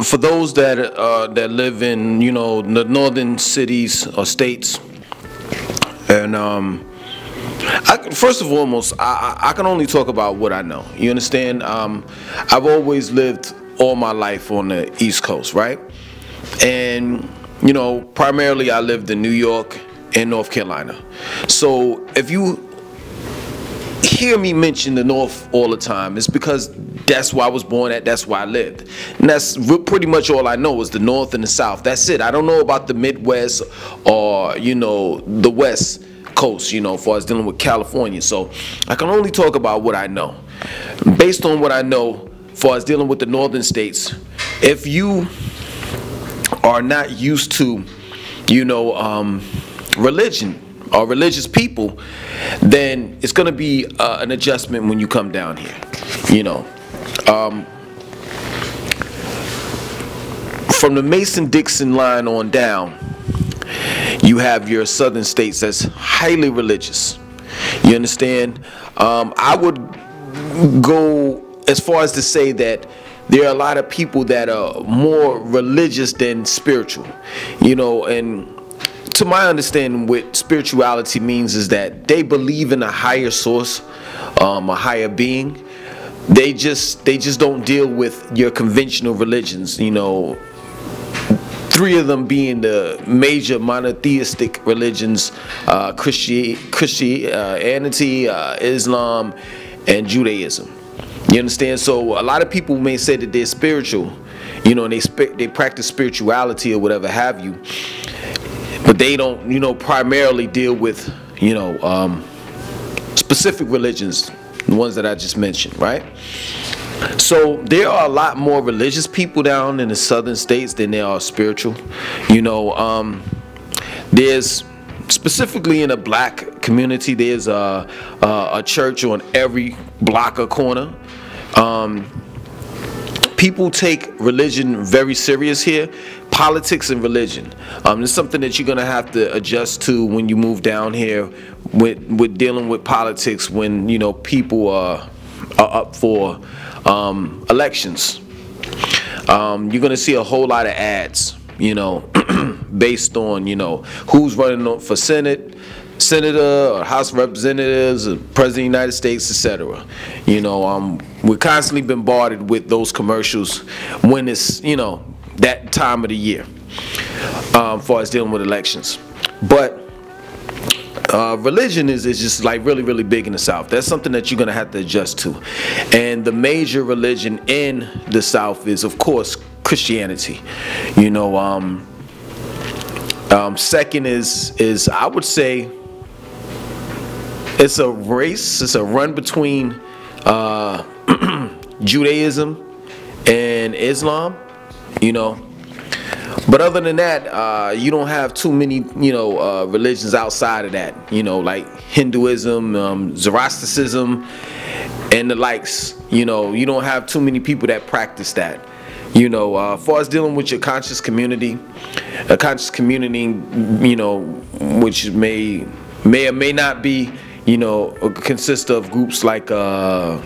For those that live in, you know, the northern cities or states, and first of all, I can only talk about what I know. You understand? I've always lived all my life on the East Coast, right? And you know, primarily I lived in New York and North Carolina. So if you hear me mention the North all the time, it's because that's where I was born at, that's where I lived. And that's pretty much all I know is the North and the South. That's it. I don't know about the Midwest or, you know, the West Coast, you know, as far as dealing with California. So I can only talk about what I know. Based on what I know, as far as dealing with the northern states, if you are not used to, you know, religion or religious people, then it's going to be an adjustment when you come down here, you know. From the Mason-Dixon line on down, you have your southern states that's highly religious. You understand? I would go as far as to say that there are a lot of people that are more religious than spiritual, you know. And to my understanding, what spirituality means is that they believe in a higher source, a higher being. They just don't deal with your conventional religions, you know. Three of them being the major monotheistic religions: Christianity, Islam, and Judaism. You understand? So a lot of people may say that they're spiritual, you know, and they practice spirituality or whatever have you, but they don't, you know, primarily deal with, you know, specific religions, the ones that I just mentioned, right? So there are a lot more religious people down in the southern states than there are spiritual. You know, there's specifically in a black community, there's a church on every block or corner. People take religion very serious here. Politics and religion. It's something that you're gonna have to adjust to when you move down here with dealing with politics. When, you know, people are up for elections, you're gonna see a whole lot of ads, you know, based on, you know, who's running for Senate, Senator, or House of Representatives, or President of the United States, etc. You know, we're constantly bombarded with those commercials when it's, you know, that time of the year, as far as dealing with elections. But religion is just like really big in the South. That's something that you're gonna have to adjust to. And the major religion in the South is, of course, Christianity. You know, second is I would say it's a race. It's a run between Judaism and Islam. You know. But other than that, you don't have too many, you know, religions outside of that. You know, like Hinduism, Zoroastrianism, and the likes. You know, you don't have too many people that practice that. You know, as far as dealing with your conscious community, a conscious community, you know, which may or may not be, you know, consist of groups like the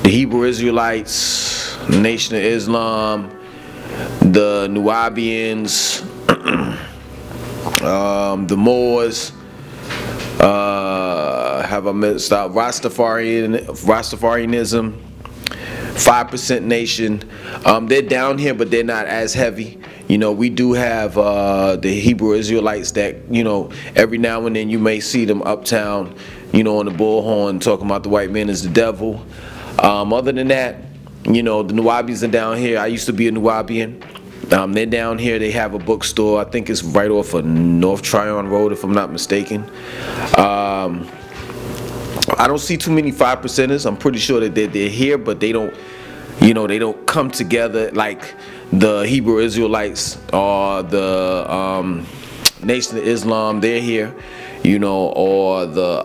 Hebrew Israelites, the Nation of Islam, the Nubians, the Moors, have I missed out? Rastafarianism, 5% Nation. They're down here, but they're not as heavy. You know, we do have the Hebrew Israelites that, you know, every now and then you may see them uptown, you know, on the bullhorn talking about the white man is the devil. Other than that, you know, the Nubians are down here. I used to be a Nubian. They're down here. They have a bookstore. I think it's right off of North Tryon Road, if I'm not mistaken. I don't see too many 5%ers. I'm pretty sure that they're here, but they don't, you know, they don't come together like the Hebrew Israelites or the Nation of Islam. They're here, you know, or the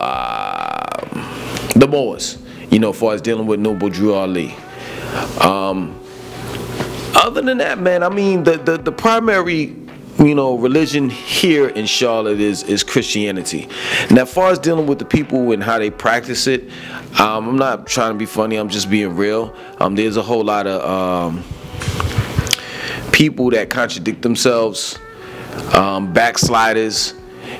Moors. as far as dealing with Noble Drew Ali. Other than that, man, I mean, the primary, religion here in Charlotte is Christianity. Now, as far as dealing with the people and how they practice it, I'm not trying to be funny. I'm just being real. There's a whole lot of people that contradict themselves, backsliders.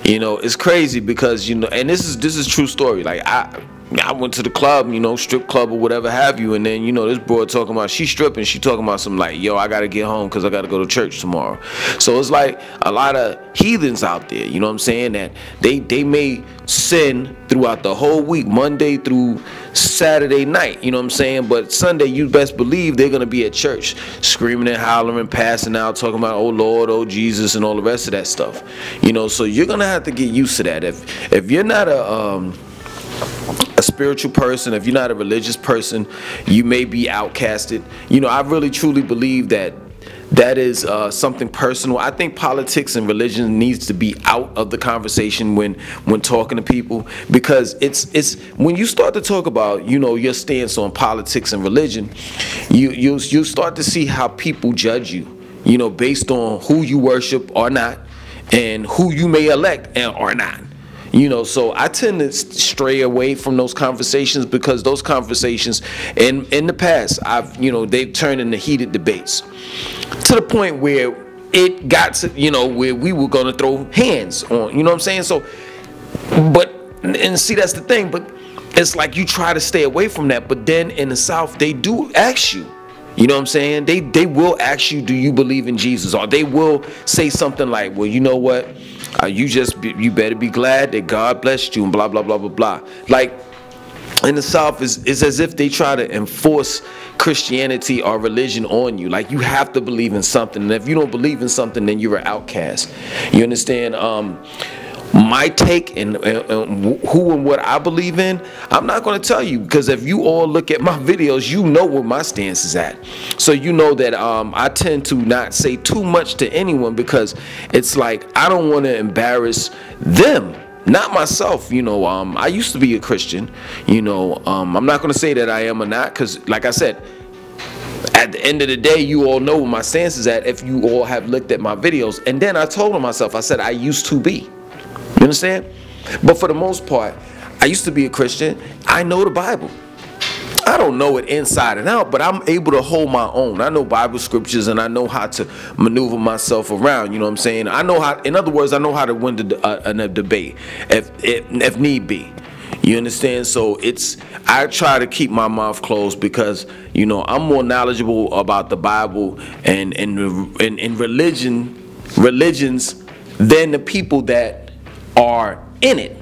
It's crazy because and this is true story. Like I went to the club, strip club or whatever have you, and then this boy talking about she stripping, she talking about something like, yo, I gotta get home because I gotta go to church tomorrow. So it's like a lot of heathens out there, you know what I'm saying, that they may sin throughout the whole week, Monday through Saturday night, you know what I'm saying, but Sunday you best believe they're gonna be at church screaming and hollering, passing out, talking about oh Lord, oh Jesus, and all the rest of that stuff. So you're gonna have to get used to that. If you're not a spiritual person, if you're not a religious person, you may be outcasted. I really truly believe that is something personal. I think politics and religion needs to be out of the conversation when talking to people, because it's when you start to talk about your stance on politics and religion, you start to see how people judge you, based on who you worship or not, and who you may elect or not. So I tend to stray away from those conversations, because those conversations in the past, they've turned into heated debates to the point where it got to, where we were going to throw hands on, what I'm saying? So, and see, that's the thing, but it's like you try to stay away from that, but then in the South, they do ask you. You know what I'm saying? They will ask you, do you believe in Jesus? Or they will say something like, well, you know what? You better be glad that God blessed you and blah, blah, blah, blah, blah. Like in the South, it's as if they try to enforce Christianity or religion on you. Like you have to believe in something. And if you don't believe in something, then you're an outcast. You understand? My take and who and what I believe in, I'm not going to tell you, because if you all look at my videos, you know where my stance is at. So you know that I tend to not say too much to anyone, because it's like I don't want to embarrass them, not myself. I used to be a Christian. I'm not going to say that I am or not, because like I said, at the end of the day, you all know where my stance is at if you all have looked at my videos. And then I told myself, I said I used to be. You understand? But for the most part, I used to be a Christian. I know the Bible. I don't know it inside and out, but I'm able to hold my own. I know Bible scriptures, and I know how to maneuver myself around. You know what I'm saying? I know how. In other words, I know how to win a debate if need be. You understand? So I try to keep my mouth closed, because I'm more knowledgeable about the Bible and religions than the people that are in it.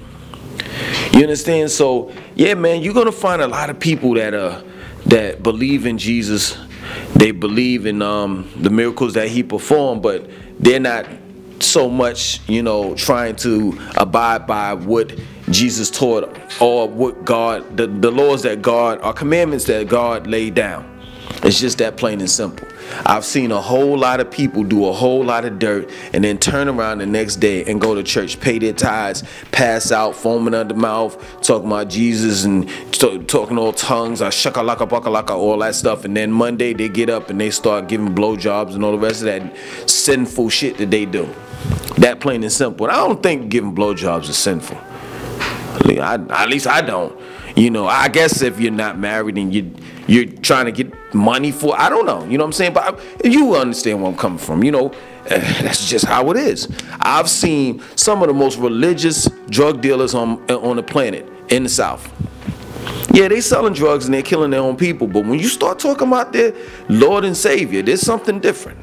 You understand? So yeah, man, you're gonna find a lot of people that believe in Jesus. They believe in the miracles that he performed, but they're not so much trying to abide by what Jesus taught, or what God, the laws that God, or commandments that God laid down. It's just that plain and simple. I've seen a whole lot of people do a whole lot of dirt and then turn around the next day and go to church, pay their tithes, pass out, foaming under the mouth, talking about Jesus and talking all tongues, shakalaka bakalaka, all that stuff. And then Monday they get up and they start giving blowjobs and all the rest of that sinful shit that they do. That plain and simple. And I don't think giving blowjobs is sinful. At least I don't. I guess if you're not married and you're trying to get money for, I don't know, you know what I'm saying? But you understand where I'm coming from, that's just how it is. I've seen some of the most religious drug dealers on the planet in the South. Yeah, they selling drugs and they're killing their own people, but when you start talking about their Lord and Savior, there's something different.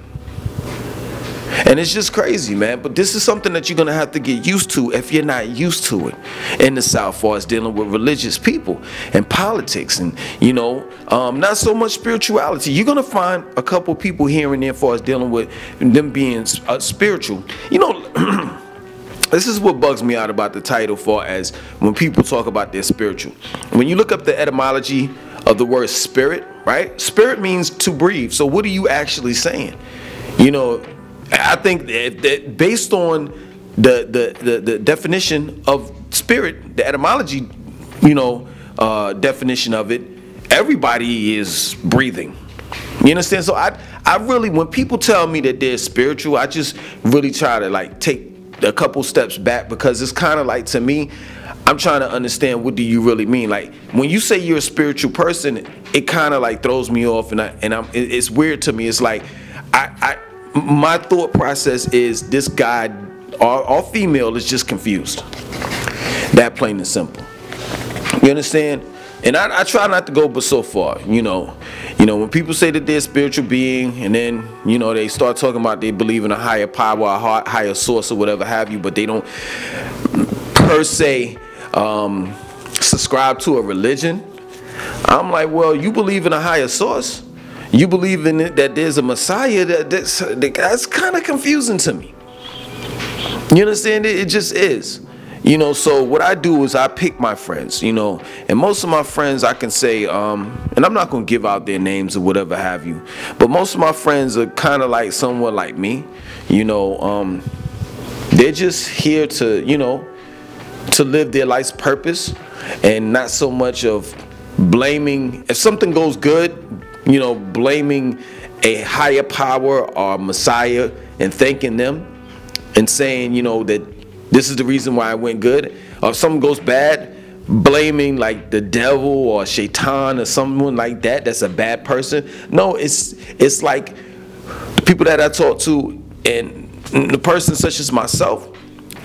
And it's just crazy, man. But this is something that you're going to have to get used to if you're not used to it in the South, as far as dealing with religious people and politics and, not so much spirituality. You're going to find a couple people here and there, as far as dealing with them being spiritual. This is what bugs me out about the title, far as when people talk about their spiritual. When you look up the etymology of the word spirit, right? Spirit means to breathe. So what are you actually saying? I think that based on the definition of spirit, the etymology, definition of it, everybody is breathing. You understand? So I really, when people tell me that they're spiritual, I just really try to like take a couple steps back, because it's kind of like, to me, I'm trying to understand, what do you really mean? Like, when you say you're a spiritual person, it kind of like throws me off, and it's weird to me. It's like, my thought process is, this guy or female is just confused. That plain and simple. You understand? And I try not to go but so far, you know. When people say that they're a spiritual being, and then, they start talking about they believe in a higher power, a higher source, or whatever have you, but they don't per se subscribe to a religion. I'm like, well, you believe in a higher source, you believe in it, that there's a Messiah, that's kind of confusing to me. You understand? It just is. So what I do is I pick my friends, and most of my friends, I can say, and I'm not going to give out their names or whatever have you, but most of my friends are kind of like somewhat like me. They're just here to, to live their life's purpose, and not so much of blaming, if something goes good, blaming a higher power or Messiah and thanking them and saying, that this is the reason why it went good. Or if something goes bad, blaming like the devil or Shaitan or someone like that, that's a bad person. No, it's like the people that I talk to, and the person such as myself,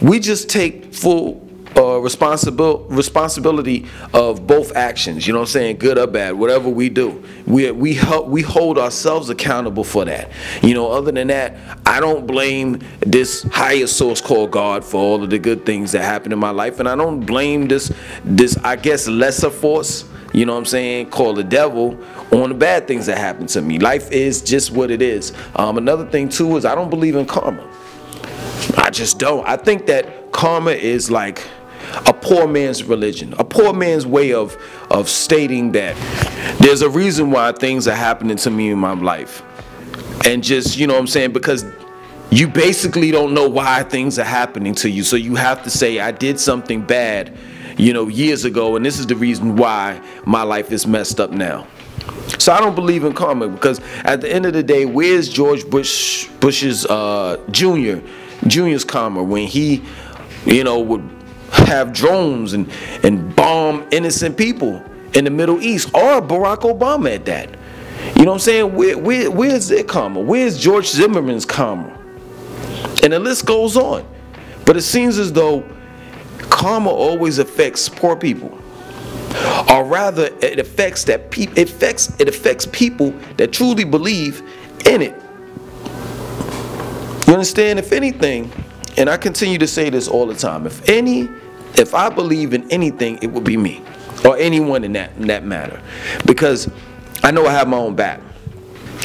we just take full responsibility of both actions, you know what I'm saying, good or bad, whatever we do, we hold ourselves accountable for that. Other than that, I don't blame this higher source called God for all of the good things that happen in my life, and I don't blame this I guess lesser force, you know what I'm saying, called the devil, on the bad things that happen to me. Life is just what it is. Another thing too is I don't believe in karma. I just don't. I think that karma is like a poor man's religion, a poor man's way of stating that there's a reason why things are happening to me in my life. And just, you know what I'm saying, because you basically don't know why things are happening to you. So you have to say, I did something bad, years ago, and this is the reason why my life is messed up now. So I don't believe in karma, because at the end of the day, where's George Bush's Junior's karma when he, would have drones and bomb innocent people in the Middle East, or Barack Obama at that? You know what I'm saying? Where's their karma? Where's George Zimmerman's karma? And the list goes on. But it seems as though karma always affects poor people, or rather, it affects people that truly believe in it. You understand? If anything, and I continue to say this all the time, if I believe in anything, it would be me, or anyone in that matter, because I know I have my own back,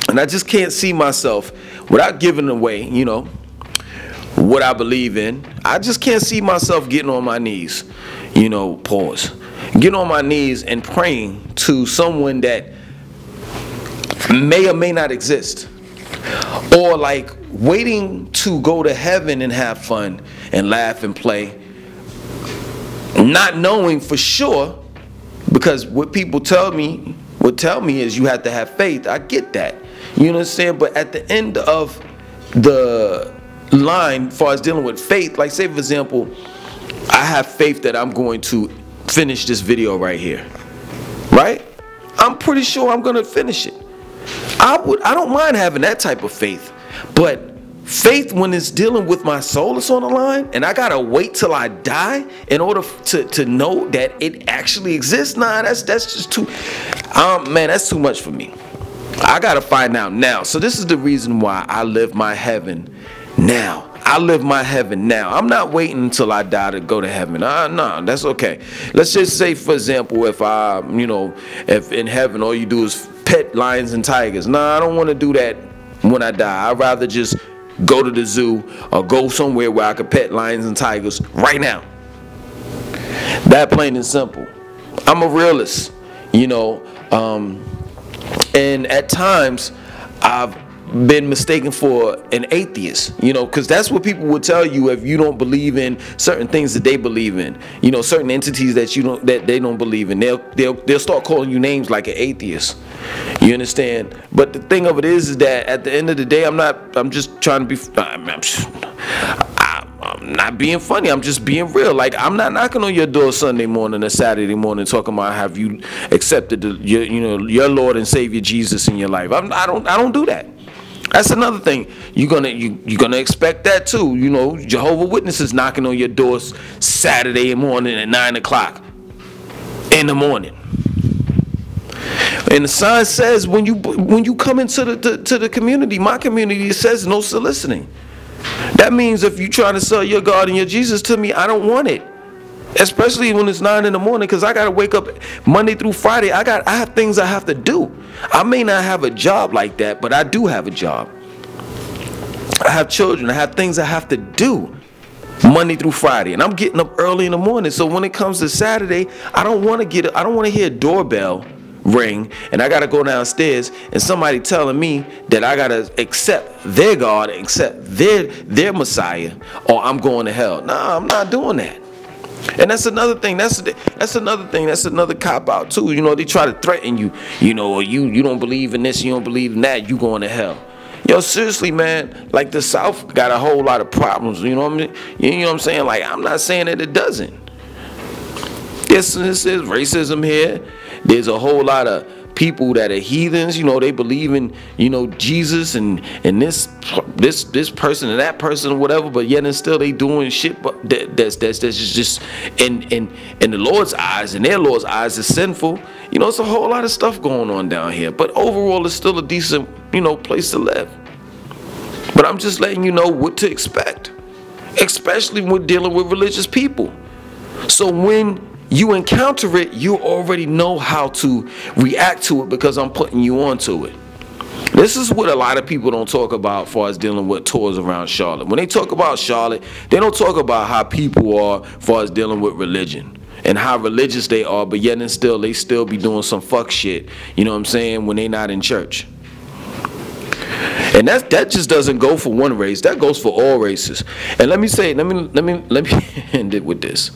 and I just can't see myself without giving away, what I believe in. I just can't see myself getting on my knees, getting on my knees and praying to someone that may or may not exist, or like waiting to go to heaven and have fun and laugh and play, not knowing for sure, because what people tell me is you have to have faith. I get that, you understand, but at the end of the line, as far as dealing with faith, like say for example, I have faith that I'm going to finish this video right here, right? I'm pretty sure I'm gonna finish it. I don't mind having that type of faith, but faith when it's dealing with my soul is on the line, and I gotta wait till I die in order to know that it actually exists. Nah, that's just too, man, that's too much for me. I gotta find out now. So this is the reason why I live my heaven now. I live my heaven now. I'm not waiting until I die to go to heaven. No, that's okay. Let's just say, for example, if if in heaven all you do is pet lions and tigers. Nah, I don't want to do that when I die. I'd rather just go to the zoo or go somewhere where I could pet lions and tigers right now. That plain and simple. I'm a realist, and at times I've been mistaken for an atheist, you know, because that's what people would tell you if you don't believe in certain things that they believe in, you know, certain entities that they don't believe in. They'll start calling you names like an atheist. You understand? But the thing of it is that at the end of the day, I'm just trying to be, I'm not being funny. I'm just being real. Like, I'm not knocking on your door Sunday morning or Saturday morning talking about have you accepted your Lord and Savior Jesus in your life. I don't do that. That's another thing. You're gonna expect that too. You know, Jehovah's Witnesses knocking on your doors Saturday morning at 9 o'clock in the morning. And the sign says when you come into the community, my community, it says no soliciting. That means if you're trying to sell your God and your Jesus to me, I don't want it. Especially when it's 9 in the morning, because I got to wake up Monday through Friday. I have things I have to do. I may not have a job like that, but I do have a job. I have children. I have things I have to do Monday through Friday, and I'm getting up early in the morning. So when it comes to Saturday, I don't want to hear a doorbell ring and I got to go downstairs and somebody telling me that I got to accept their God, accept their Messiah, or I'm going to hell. Nah, I'm not doing that. And that's another thing. That's another thing. That's another cop out too. You know, they try to threaten you. You know, or you don't believe in this, you don't believe in that, you going to hell. Yo, seriously, man. Like, the South got a whole lot of problems. You know what I mean? You know what I'm saying? Like, I'm not saying that it doesn't. This is racism here. There's a whole lot of people that are heathens. You know, they believe in, you know, Jesus and this person and that person or whatever, but yet and still they doing shit that's just in the Lord's eyes, in their Lord's eyes, is sinful. You know, it's a whole lot of stuff going on down here, but overall it's still a decent, you know, place to live. But I'm just letting you know what to expect, especially when dealing with religious people. So when you encounter it, you already know how to react to it because I'm putting you onto it. This is what a lot of people don't talk about as far as dealing with tours around Charlotte. When they talk about Charlotte, they don't talk about how people are as far as dealing with religion and how religious they are, but yet and still they still be doing some fuck shit, you know what I'm saying, when they not in church. And that just doesn't go for one race, that goes for all races. And let me end it with this.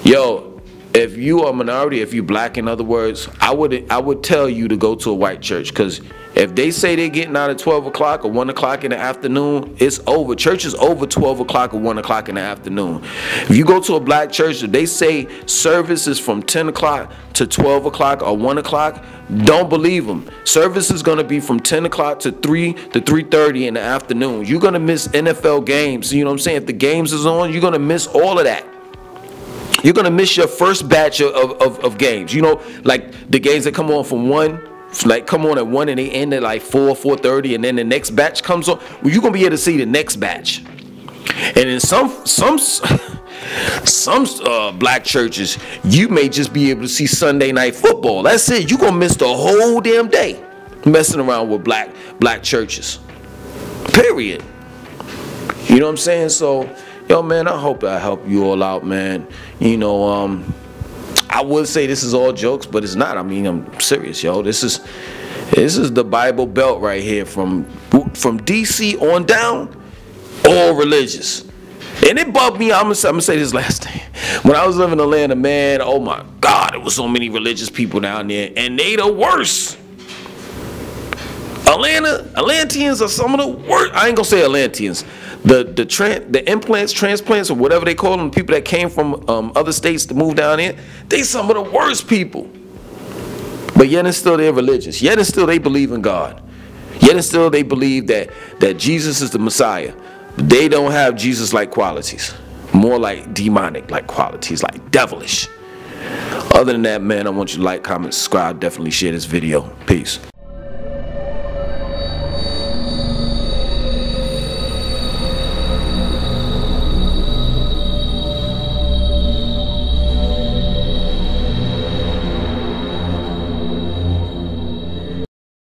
Yo, if you are a minority, if you black, in other words, I would tell you to go to a white church, because if they say they're getting out at 12 o'clock or 1 o'clock in the afternoon, it's over. Church is over 12 o'clock or 1 o'clock in the afternoon. If you go to a black church, if they say service is from 10 o'clock to 12 o'clock or 1 o'clock, don't believe them. Service is going to be from 10 o'clock to 3 to 3:30 in the afternoon. You're going to miss NFL games. You know what I'm saying? If the games is on, you're going to miss all of that. You're going to miss your first batch of games. You know, like the games that come on from 1, like come on at 1 and they end at like 4:30, and then the next batch comes on. Well, you're going to be able to see the next batch. And in some black churches, you may just be able to see Sunday night football. That's it. You're going to miss the whole damn day messing around with black churches. Period. You know what I'm saying? So, yo, man, I hope I help you all out, man. You know, I would say this is all jokes, but it's not. I mean, I'm serious, yo. This is the Bible Belt right here, from DC on down, all religious. And it bugged me. I'm gonna say this last thing. When I was living in Atlanta, man, oh my God, there was so many religious people down there, and they the worst. Atlanteans are some of the worst. I ain't gonna say Atlanteans. The implants, transplants, or whatever they call them, people that came from other states to move down here, they some of the worst people. But yet and still they're religious. Yet and still they believe in God. Yet and still they believe that Jesus is the Messiah. They don't have Jesus-like qualities. More like demonic-like qualities, like devilish. Other than that, man, I want you to like, comment, subscribe, definitely share this video. Peace.